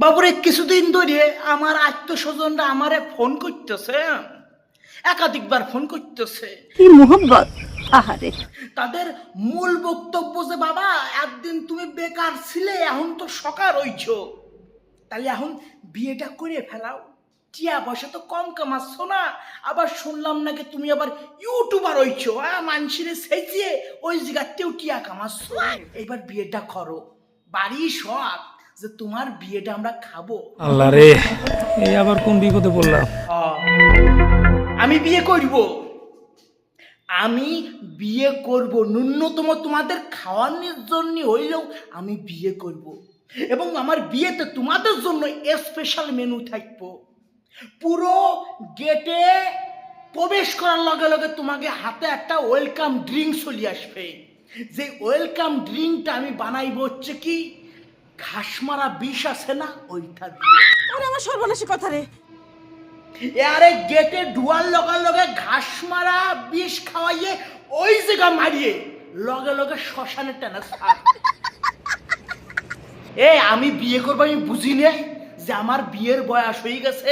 বাবুরে কিছুদিন ধরে আমার আত্মীয়স্বজনরা আমারে ফোন করতেছে, একাধিকবার ফোন করতেছে। কি মোহব্বত! আহারে, তাদের মূল বক্তব্য যে বাবা একদিন তুমি বেকার ছিলে, এখন তো সকার হইছো, তাহলে এখন বিয়েটা করে ফেলাও, টিয়া পয়সা তো কম কামাচ্ছ না, আবার শুনলাম নাকি তুমি আবার ইউটিউবার হইছো, মানুষের সেজিয়ে ওই জায়গাতেও টিয়া কামাচ্ছ, এইবার বিয়েটা করো, বাড়ি শখ যে তোমার বিয়েটা আমরা খাবো। আল্লাহ রে, এই আবার কোন বিপদে পড়লাম। আমি বিয়ে করব, আমি বিয়ে করব, ন্যূনতম তোমাদের খাওয়ানোর জন্য হইলেও আমি বিয়ে করব, এবং আমার বিয়েতে তোমাদের জন্য স্পেশাল মেনু থাকবো। পুরো গেটে প্রবেশ করার লগে লগে তোমাকে হাতে একটা ওয়েলকাম ড্রিঙ্ক চলে আসবে, যে ওয়েলকাম ড্রিঙ্কটা আমি বানাইব হচ্ছে কি ঘাস মারা বিষ আছে না ওইটা দিয়ে। আরে আমার সর্বনাশী কথা রে। আরে গেটে ঢুয়ার লগে লগে ঘাস মারা বিষ খাওয়াইয়ে ওই জায়গা মারিয়ে লগে লগে শ্মশানে টানা। আমি বিয়ে করবো, আমি বুঝি নাই যে আমার বিয়ের বয়স হয়ে গেছে,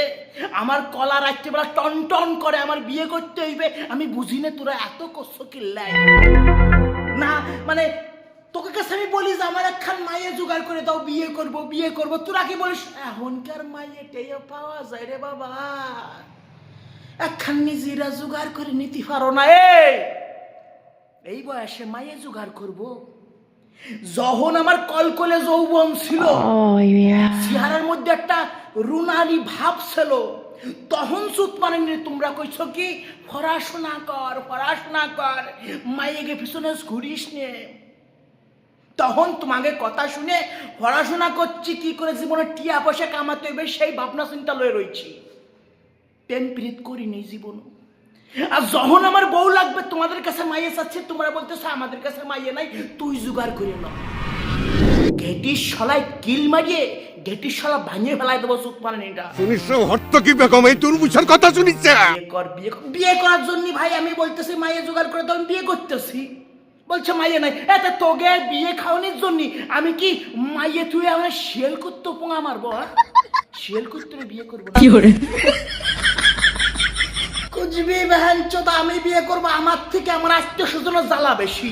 আমার কলা রাত্রিবেলা টন টন করে, আমার বিয়ে করতে হইবে, আমি বুঝি না তোরা এত কষ্ট কিল্লাই না। মানে তোকে কাছে আমি বলি যে আমার একখান মায়ে জোগাড় করে দাও, বিয়ে করব বিয়ে করব, তোরা কি বলিস এখনকার মায়ে টেয়ে পাওয়া যায় রে বাবা, একখান নিজেরা জোগাড় করে নিতে পারো না। এই বয়সে মায়ে জোগাড় করব? যখন আমার কলকলে যৌবন ছিল, চেহারার মধ্যে একটা রুনালি ভাব ছিল, তখন চুপ মানে তোমরা কইছো কি পড়াশোনা কর পড়াশোনা কর, মাইকে পিছনে ঘুরিস নে। তখন তোমাকে কথা শুনে পড়াশোনা করছি, কি করে জীবনে টিয়া পয়সা কামাতে হইবে সেই ভাবনা চিন্তা লয়ে রয়েছি, প্রেম প্রীত করিনি জীবন। আর যখন আমার বউ লাগবে, তোমাদের কাছে মাইয়ে চাচ্ছে, তোমরা বলতেছো আমাদের কাছে মাইয়ে নাই, তুই জোগাড় করে নাও। ঘেটির শলায় কিল মারিয়ে ঘেটির শলা ভাঙিয়ে ফেলাই দেবো চুপ মানে এটা। হর্তকি বেগম এই তুরমুষের কথা শুনিছে। বিয়ে করার জন্য ভাই আমি বলতেছি মাইয়ে জোগাড় করে দাও, আমি বিয়ে করতেছি, বলছে মাইয়ে নাই। এত তোগে বিয়ে খাওয়ানোর জন্য আমি কি মাইয়ে তুই আমার শেল করতে পোঙা মারবো? শেল করতে বিয়ে করবো না, কুচবি বেহান চোদা, আমি বিয়ে করবো, আমার থেকে আমার আত্মীয় স্বজনের জ্বালা বেশি।